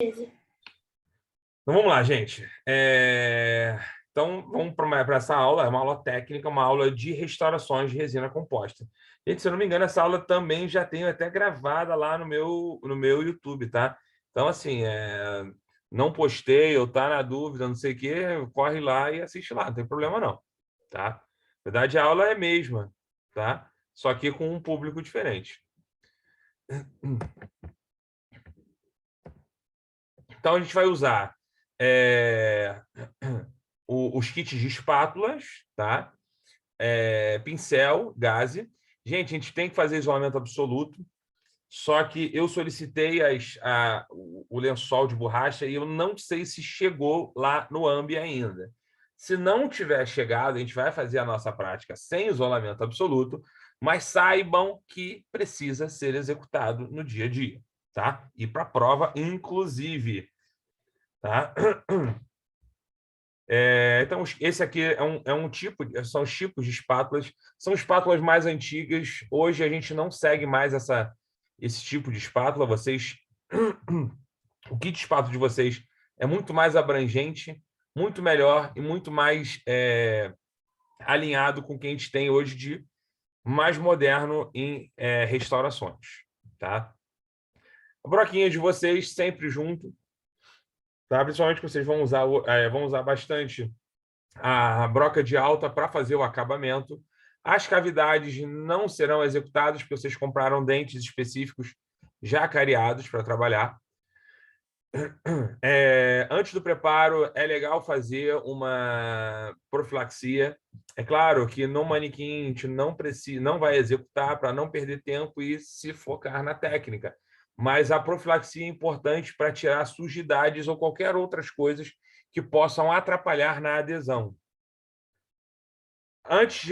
Então, vamos lá, gente. Então, vamos para essa aula. É uma aula técnica, uma aula de restaurações de resina composta. Gente, se eu não me engano, essa aula também já tenho até gravada lá no meu YouTube, tá? Então, assim, não postei ou tá na dúvida, não sei o quê, corre lá e assiste lá, não tem problema não, tá? Na verdade, a aula é a mesma, tá? Só que com um público diferente. Então, a gente vai usar os kits de espátulas, tá? Pincel, gaze. Gente, a gente tem que fazer isolamento absoluto, só que eu solicitei o lençol de borracha e eu não sei se chegou lá no AMB ainda. Se não tiver chegado, a gente vai fazer a nossa prática sem isolamento absoluto, mas saibam que precisa ser executado no dia a dia, tá? E para a prova, inclusive, tá? Então, esse aqui são os tipos de espátulas, são espátulas mais antigas. Hoje a gente não segue mais esse tipo de espátula. O kit de espátula de vocês é muito mais abrangente, muito melhor e muito mais alinhado com o que a gente tem hoje de mais moderno em restaurações, tá? A broquinha de vocês sempre junto, tá? Principalmente que vocês vão usar bastante a broca de alta para fazer o acabamento. As cavidades não serão executadas porque vocês compraram dentes específicos já cariados para trabalhar. Antes do preparo, é legal fazer uma profilaxia. É claro que no manequim a gente não vai executar para não perder tempo e se focar na técnica. Mas a profilaxia é importante para tirar sujidades ou qualquer outras coisas que possam atrapalhar na adesão. Antes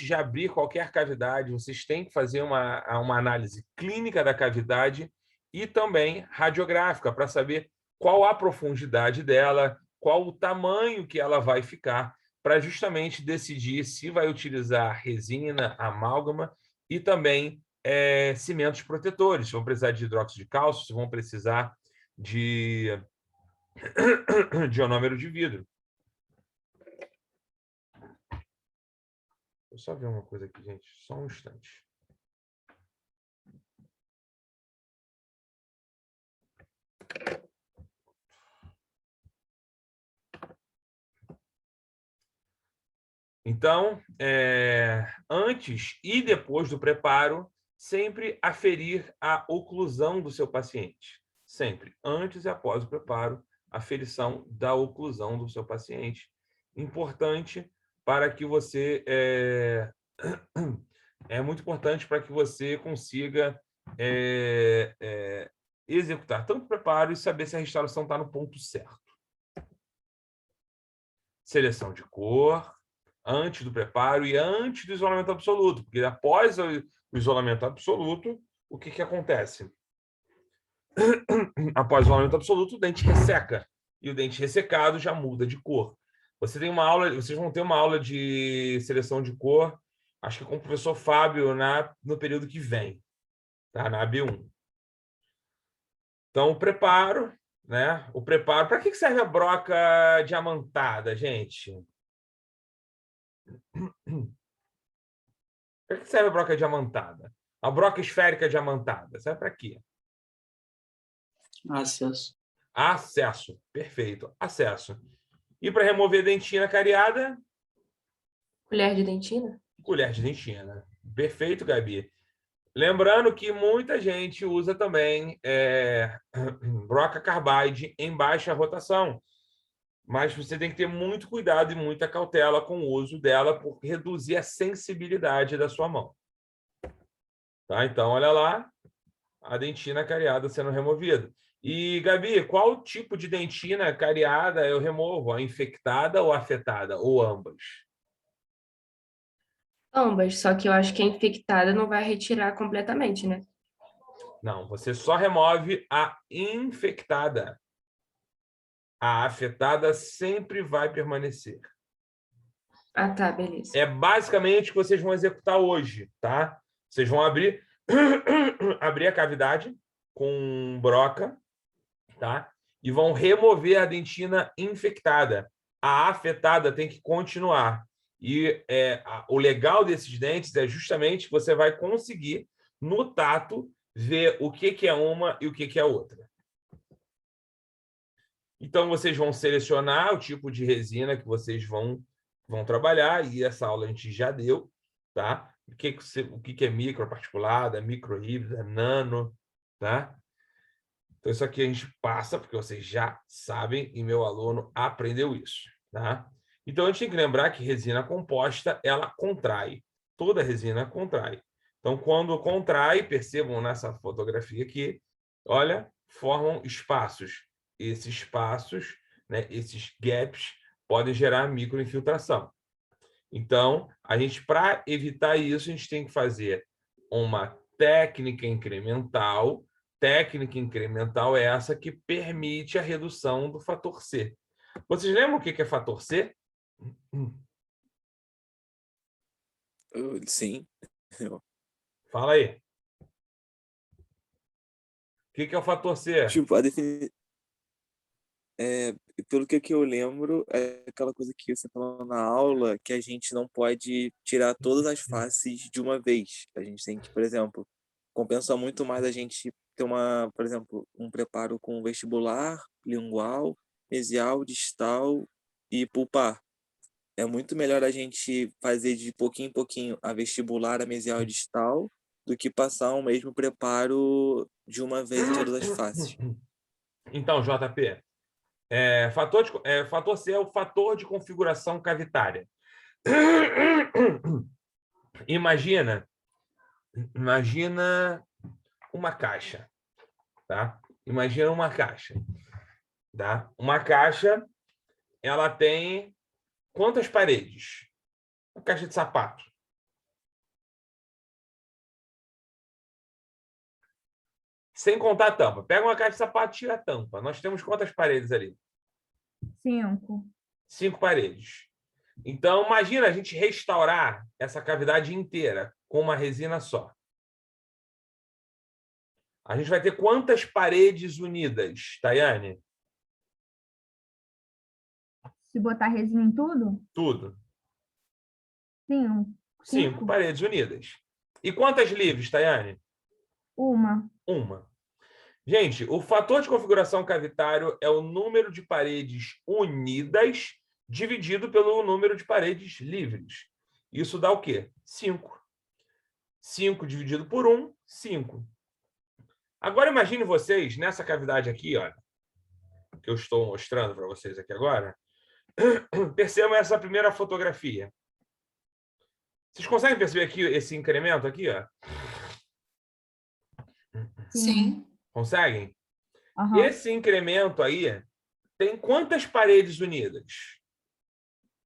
de abrir qualquer cavidade, vocês têm que fazer uma análise clínica da cavidade e também radiográfica para saber qual a profundidade dela, qual o tamanho que ela vai ficar, para justamente decidir se vai utilizar resina, amálgama e também cimentos protetores. Vão precisar de hidróxido de cálcio, vão precisar de ionômero de vidro. Vou só ver uma coisa aqui, gente. Só um instante. Então, antes e depois do preparo, sempre aferir a oclusão do seu paciente. Sempre, antes e após o preparo, aferição da oclusão do seu paciente. Importante para que você... É muito importante para que você consiga executar tanto o preparo e saber se a restauração está no ponto certo. Seleção de cor, antes do preparo e antes do isolamento absoluto, porque após o isolamento absoluto, o que acontece? Após o isolamento absoluto, o dente resseca, e o dente ressecado já muda de cor. Vocês vão ter uma aula de seleção de cor, acho que com o professor Fábio no período que vem, tá? Na AB1. Então, o preparo, né? O preparo. Para que serve a broca diamantada, gente? Para que serve a broca diamantada? A broca esférica diamantada, serve para quê? Acesso. Acesso, perfeito, acesso. E para remover dentina cariada? Colher de dentina? Colher de dentina. Perfeito, Gabi. Lembrando que muita gente usa também broca carbide em baixa rotação. Mas você tem que ter muito cuidado e muita cautela com o uso dela por reduzir a sensibilidade da sua mão. Tá? Então, olha lá, a dentina cariada sendo removida. E, Gabi, qual tipo de dentina cariada eu removo? A infectada ou afetada? Ou ambas? Ambas, só que eu acho que a infectada não vai retirar completamente, né? Não, você só remove a infectada. A afetada sempre vai permanecer. Ah, tá, beleza. É basicamente o que vocês vão executar hoje, tá? Vocês vão abrir a cavidade com broca, tá? E vão remover a dentina infectada. A afetada tem que continuar. E o legal desses dentes é justamente que você vai conseguir, no tato, ver o que é uma e o que é outra. Então, vocês vão selecionar o tipo de resina que vocês vão trabalhar, e essa aula a gente já deu, tá? O que é microparticulada, microhíbrida, nano, tá? Então, isso aqui a gente passa, porque vocês já sabem e meu aluno aprendeu isso, tá? Então, a gente tem que lembrar que resina composta, ela contrai. Toda resina contrai. Então, quando contrai, percebam nessa fotografia aqui, olha, formam espaços. Esses espaços, né, esses gaps, podem gerar microinfiltração. Então, para evitar isso, a gente tem que fazer uma técnica incremental. Técnica incremental é essa que permite a redução do fator C. Vocês lembram o que é fator C? Sim. Fala aí. O que é o fator C? Tipo, a definição. Pelo que eu lembro, é aquela coisa que você falou na aula, que a gente não pode tirar todas as faces de uma vez. A gente tem que, por exemplo, compensa muito mais a gente ter por exemplo, um preparo com vestibular, lingual, mesial, distal e pulpar. É muito melhor a gente fazer de pouquinho em pouquinho a vestibular, a mesial e distal, do que passar o mesmo preparo de uma vez em todas as faces. Então, JP, fator C é o fator de configuração cavitária. Imagina uma caixa, tá? Imagina uma caixa, tá? Uma caixa, ela tem quantas paredes? Uma caixa de sapato. Sem contar a tampa. Pega uma caixa de sapato e tira a tampa. Nós temos quantas paredes ali? 5. 5 paredes. Então, imagina a gente restaurar essa cavidade inteira com uma resina só. A gente vai ter quantas paredes unidas, Tayane? Se botar resina em tudo? Tudo. 5. 5 paredes unidas. E quantas livres, Tayane? Uma. Uma. Gente, o fator de configuração cavitário é o número de paredes unidas dividido pelo número de paredes livres. Isso dá o quê? 5. 5 dividido por 1, 5. Agora, imagine vocês, nessa cavidade aqui, olha, que eu estou mostrando para vocês aqui agora, percebam essa primeira fotografia. Vocês conseguem perceber aqui esse incremento aqui, ó? Sim. Conseguem? Uhum. Esse incremento aí tem quantas paredes unidas?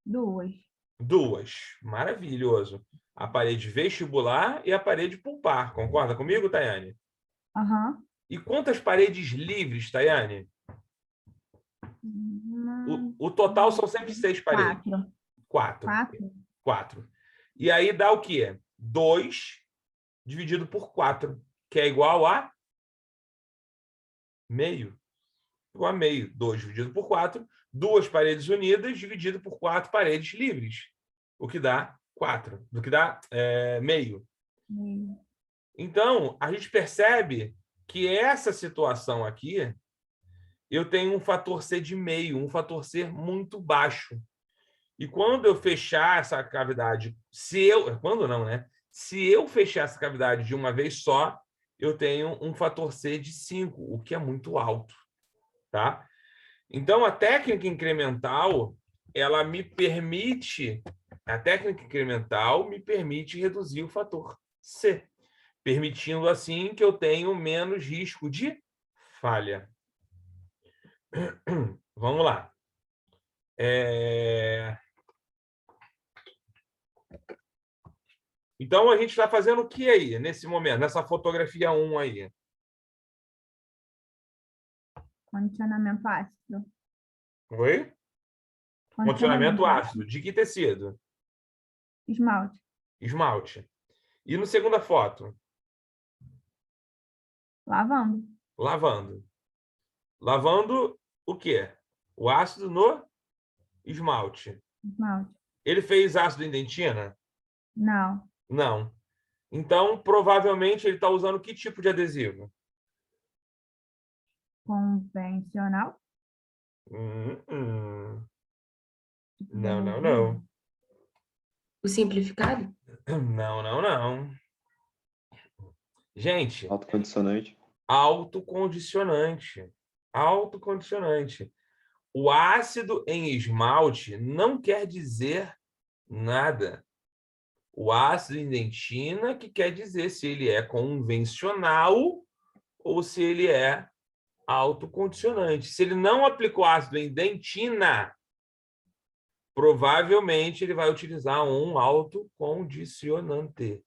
2. 2. Maravilhoso. A parede vestibular e a parede pulpar. Concorda comigo, Tayane? Uhum. E quantas paredes livres, Tayane? O total são sempre 6 paredes. 4. 4. E aí dá o quê? 2 dividido por 4, que é igual a meio. Igual a meio. 2 dividido por 4. 2 paredes unidas dividido por 4 paredes livres. O que dá 4. O que dá meio. Então, a gente percebe que essa situação aqui, eu tenho um fator C de meio, um fator C muito baixo. E quando eu fechar essa cavidade, quando não, né? Se eu fechar essa cavidade de uma vez só, eu tenho um fator C de 5, o que é muito alto, tá? Então, a técnica incremental me permite reduzir o fator C, permitindo, assim, que eu tenho menos risco de falha. Vamos lá. Então, a gente está fazendo o que aí, nesse momento, nessa fotografia 1 aí? Condicionamento ácido. Oi? Condicionamento ácido. De que tecido? Esmalte. Esmalte. E no segunda foto? Lavando. Lavando. Lavando o quê? O ácido no esmalte. Esmalte. Ele fez ácido em dentina? Não. Não. Então, provavelmente, ele está usando que tipo de adesivo? Convencional. Hum. Tipo Não, não, derretido. não. O simplificado? Não, não, não. Gente, Autocondicionante. autocondicionante. Autocondicionante. O ácido em esmalte não quer dizer nada. O ácido em dentina que quer dizer se ele é convencional ou se ele é autocondicionante. Se ele não aplicou ácido em dentina, provavelmente ele vai utilizar um autocondicionante.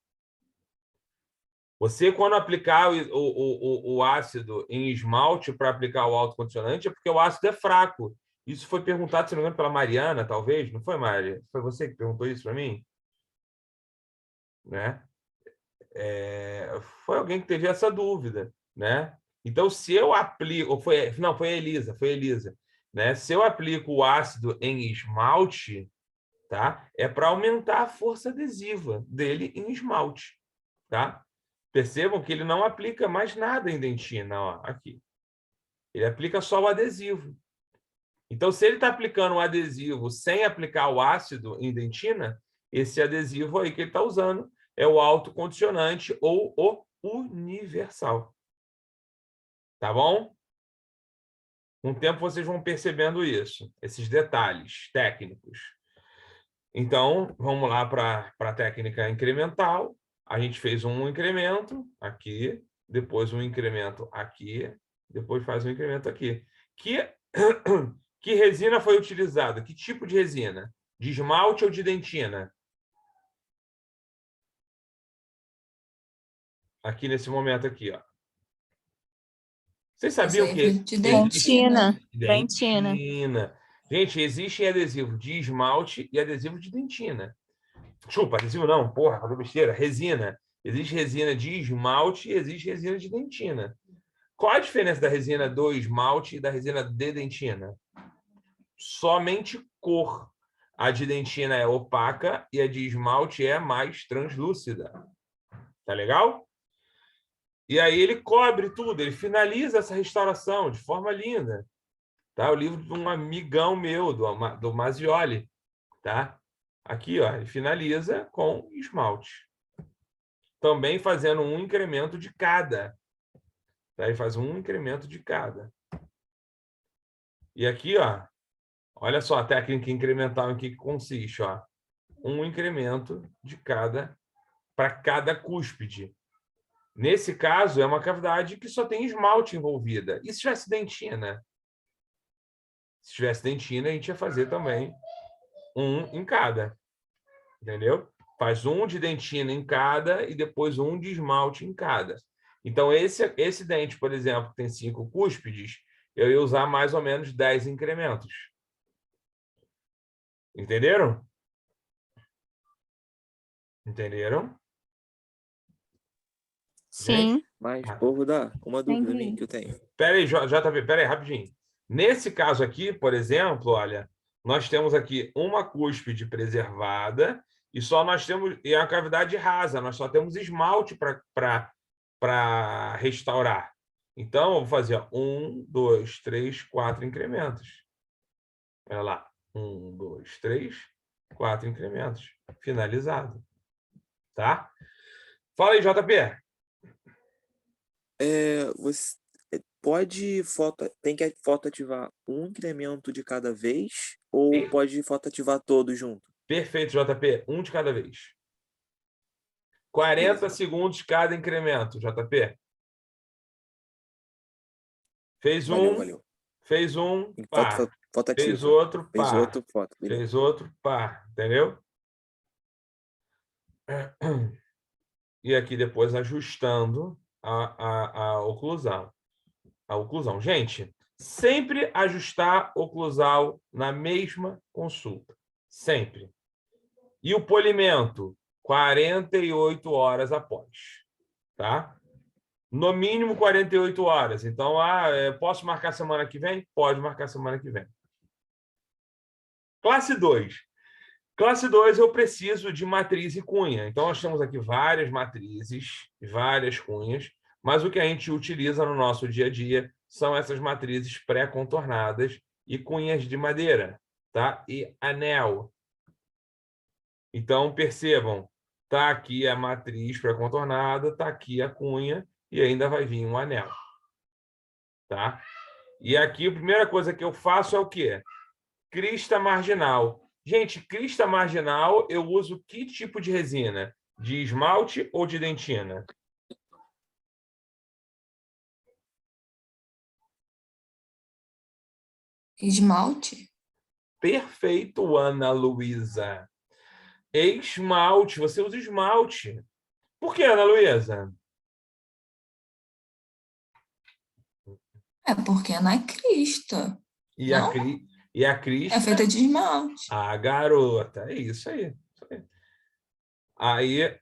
Você, quando aplicar o ácido em esmalte para aplicar o autocondicionante, é porque o ácido é fraco. Isso foi perguntado, se não me engano, pela Mariana, talvez. Não foi, Mari? Foi você que perguntou isso para mim? Né? Foi alguém que teve essa dúvida, né? Então, se eu aplico... Não, foi a Elisa. Foi a Elisa. Né? Se eu aplico o ácido em esmalte, tá? É para aumentar a força adesiva dele em esmalte. Tá? Percebam que ele não aplica mais nada em dentina, ó, aqui. Ele aplica só o adesivo. Então, se ele está aplicando o adesivo sem aplicar o ácido em dentina, esse adesivo aí que ele está usando é o autocondicionante ou o universal. Tá bom? Com o tempo vocês vão percebendo isso, esses detalhes técnicos. Então, vamos lá para a técnica incremental. A gente fez um incremento aqui, depois um incremento aqui, depois faz um incremento aqui. Que resina foi utilizada? Que tipo de resina? De esmalte ou de dentina? Aqui nesse momento aqui, ó. Vocês sabiam que De dentina. Dentina. dentina? Gente, existem adesivos de esmalte e adesivo de dentina. Chupa, adesivo não, porra, falei besteira. Resina. Existe resina de esmalte e existe resina de dentina. Qual a diferença da resina do esmalte e da resina de dentina? Somente cor. A de dentina é opaca e a de esmalte é mais translúcida. Tá legal? E aí ele cobre tudo, ele finaliza essa restauração de forma linda. Tá? O livro de um amigão meu, do Mazioli. Tá? Aqui, ó, ele finaliza com esmalte. Também fazendo um incremento de cada. Tá? Ele faz um incremento de cada. E aqui, ó, olha só a técnica incremental em que consiste. Ó, um incremento de cada para cada cúspide. Nesse caso, é uma cavidade que só tem esmalte envolvida. E se tivesse dentina? Se tivesse dentina, a gente ia fazer também um em cada. Entendeu? Faz um de dentina em cada e depois um de esmalte em cada. Então, esse dente, por exemplo, que tem 5 cúspides, eu ia usar mais ou menos 10 incrementos. Entenderam? Entenderam? Sim. Mas, povo, dá uma dúvida Entendi. minha que eu tenho. Espera aí, JP, espera aí, rapidinho. Nesse caso aqui, por exemplo, olha, nós temos aqui uma cúspide preservada e só nós temos e a cavidade rasa, nós só temos esmalte para restaurar. Então, eu vou fazer 1, 2, 3, 4 incrementos. Olha lá. 1, 2, 3, 4 incrementos. Finalizado. Tá? Fala aí, JP. Você tem que fotoativar um incremento de cada vez ou Sim. pode fotoativar todos junto? Perfeito, JP. Um de cada vez. 40 segundos cada incremento, JP. Fez um, Valeu. fez um, Tem pá. fotoativa. Fez outro, Fez pá. outro, foto. Beleza. Fez outro, pá. Entendeu? E aqui depois ajustando a oclusão. A oclusão. Gente, sempre ajustar oclusal na mesma consulta. Sempre. E o polimento? 48 horas após. Tá? No mínimo 48 horas. Então, posso marcar semana que vem? Pode marcar semana que vem. Classe 2. Classe 2, eu preciso de matriz e cunha. Então, nós temos aqui várias matrizes, várias cunhas, mas o que a gente utiliza no nosso dia a dia são essas matrizes pré-contornadas e cunhas de madeira, tá? E anel. Então, percebam, tá aqui a matriz pré-contornada, tá aqui a cunha e ainda vai vir um anel, tá? E aqui a primeira coisa que eu faço é o quê? Crista marginal. Gente, crista marginal, eu uso que tipo de resina? De esmalte ou de dentina? Esmalte? Perfeito, Ana Luísa. Esmalte, você usa esmalte. Por que, Ana Luísa? É porque não é crista. E Não? a crista... É feita de esmalte. Ah, garota, é isso aí. Aí,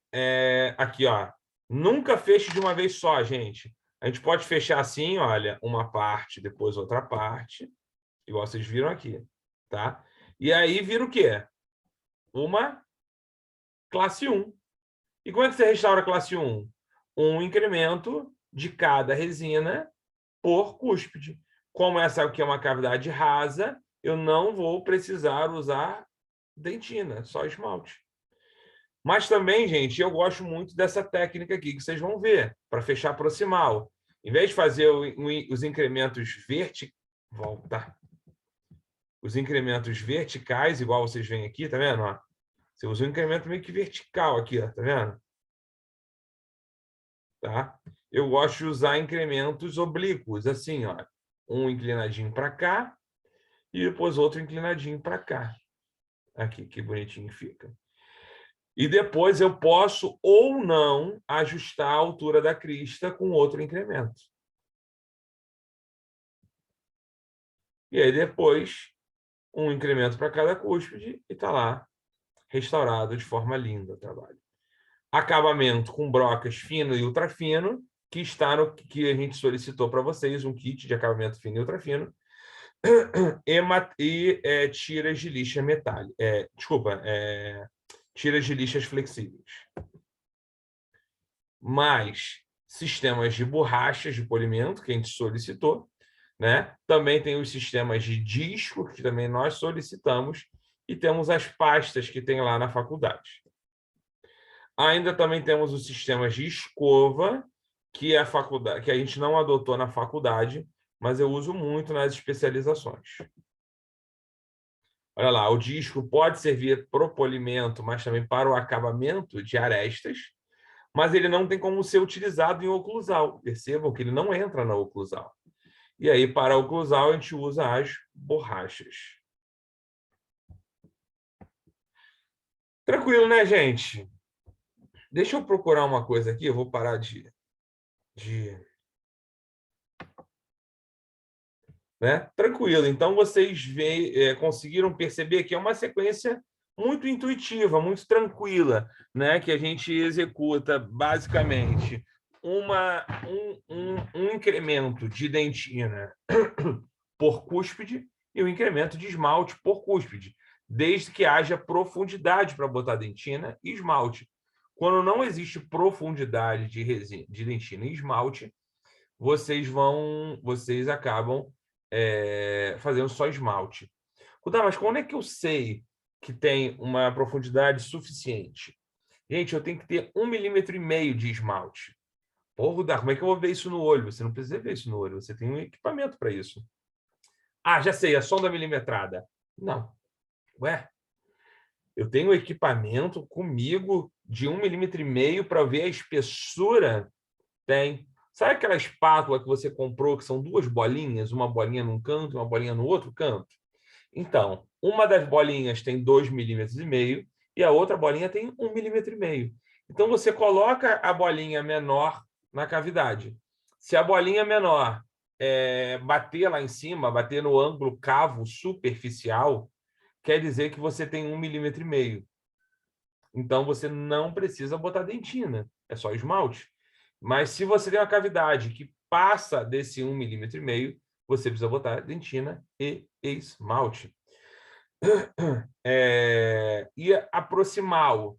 aqui, ó. Nunca feche de uma vez só, gente. A gente pode fechar assim, olha, uma parte, depois outra parte, igual vocês viram aqui, tá? E aí vira o quê? Uma classe 1. E como é que você restaura a classe 1? Um incremento de cada resina por cúspide. Como essa aqui é uma cavidade rasa, eu não vou precisar usar dentina, só esmalte. Mas também, gente, eu gosto muito dessa técnica aqui que vocês vão ver, para fechar proximal. Em vez de fazer os incrementos os incrementos verticais, igual vocês veem aqui, tá vendo? Ó? Você usa um incremento meio que vertical aqui, ó, tá vendo? Tá? Eu gosto de usar incrementos oblíquos, assim, ó. Um inclinadinho para cá e depois outro inclinadinho para cá. Aqui, que bonitinho fica. E depois eu posso ou não ajustar a altura da crista com outro incremento. E aí depois, um incremento para cada cúspide e está lá, restaurado de forma linda o trabalho. Acabamento com brocas fino e ultrafino, que está no que a gente solicitou para vocês, um kit de acabamento fino e ultrafino, e tiras de lixa metálica. Tiras de lixas flexíveis. Mais sistemas de borrachas de polimento, que a gente solicitou, né? Também tem os sistemas de disco, que também nós solicitamos, e temos as pastas que tem lá na faculdade. Ainda também temos os sistemas de escova, que a gente não adotou na faculdade, mas eu uso muito nas especializações. Olha lá, o disco pode servir para o polimento, mas também para o acabamento de arestas, mas ele não tem como ser utilizado em oclusal. Percebam que ele não entra na oclusal. E aí, para a oclusal, a gente usa as borrachas. Tranquilo, né, gente? Deixa eu procurar uma coisa aqui, eu vou parar né? Tranquilo. Então, vocês conseguiram perceber que é uma sequência muito intuitiva, muito tranquila, né? Que a gente executa, basicamente, um incremento de dentina por cúspide e um incremento de esmalte por cúspide, desde que haja profundidade para botar dentina e esmalte. Quando não existe profundidade de dentina e esmalte, vocês acabam fazendo só esmalte. Mas quando é que eu sei que tem uma profundidade suficiente? Gente, eu tenho que ter 1,5 milímetro de esmalte. Pô, Rudá, como é que eu vou ver isso no olho? Você não precisa ver isso no olho, você tem um equipamento para isso. Ah, já sei, a sonda milimetrada. Não. Ué, eu tenho um equipamento comigo de 1,5 milímetro para ver a espessura? Tem. Sabe aquela espátula que você comprou, que são duas bolinhas, uma bolinha num canto e uma bolinha no outro canto? Então, uma das bolinhas tem 2,5 milímetros e a outra bolinha tem 1,5 milímetro. Então, você coloca a bolinha menor na cavidade. Se a bolinha menor bater lá em cima, bater no ângulo cavo superficial, quer dizer que você tem 1,5 milímetro. Então, você não precisa botar dentina, é só esmalte. Mas se você tem uma cavidade que passa desse 1,5 milímetro, você precisa botar dentina e esmalte. E a proximal.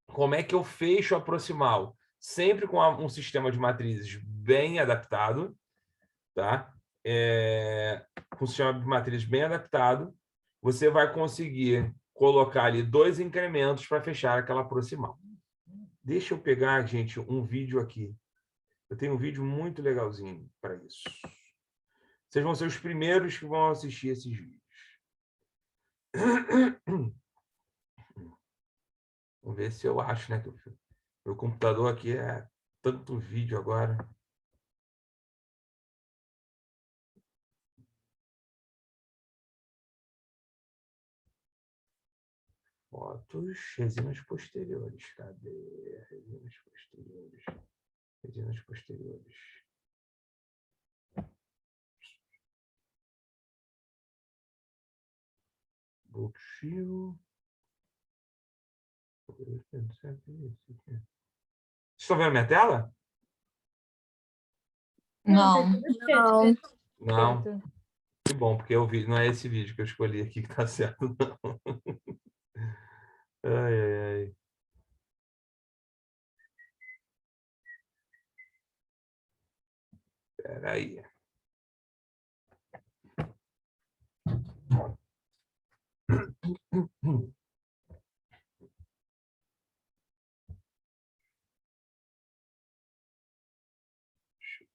Como é que eu fecho a proximal? Sempre com um sistema de matrizes bem adaptado, tá? Com um sistema de matrizes bem adaptado, você vai conseguir colocar ali 2 incrementos para fechar aquela proximal. Deixa eu pegar, gente, um vídeo aqui. Eu tenho um vídeo muito legalzinho para isso. Vocês vão ser os primeiros que vão assistir esses vídeos. Vamos ver se eu acho, né? Que meu computador aqui é tanto vídeo agora. Fotos, resinas posteriores. Cadê? Resinas posteriores. Resinas posteriores. Vocês estão vendo minha tela? Não. Não. Não. Que bom, porque eu vi, não é esse vídeo que eu escolhi aqui que tá certo, não. Ai, ai, ai. Espera aí.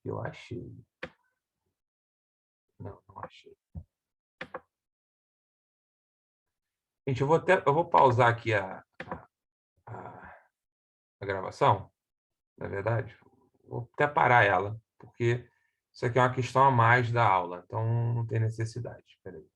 Eu achei. Não, não achei. Gente, eu vou pausar aqui a gravação, na verdade. Vou até parar ela, porque isso aqui é uma questão a mais da aula, então não tem necessidade. Espera aí.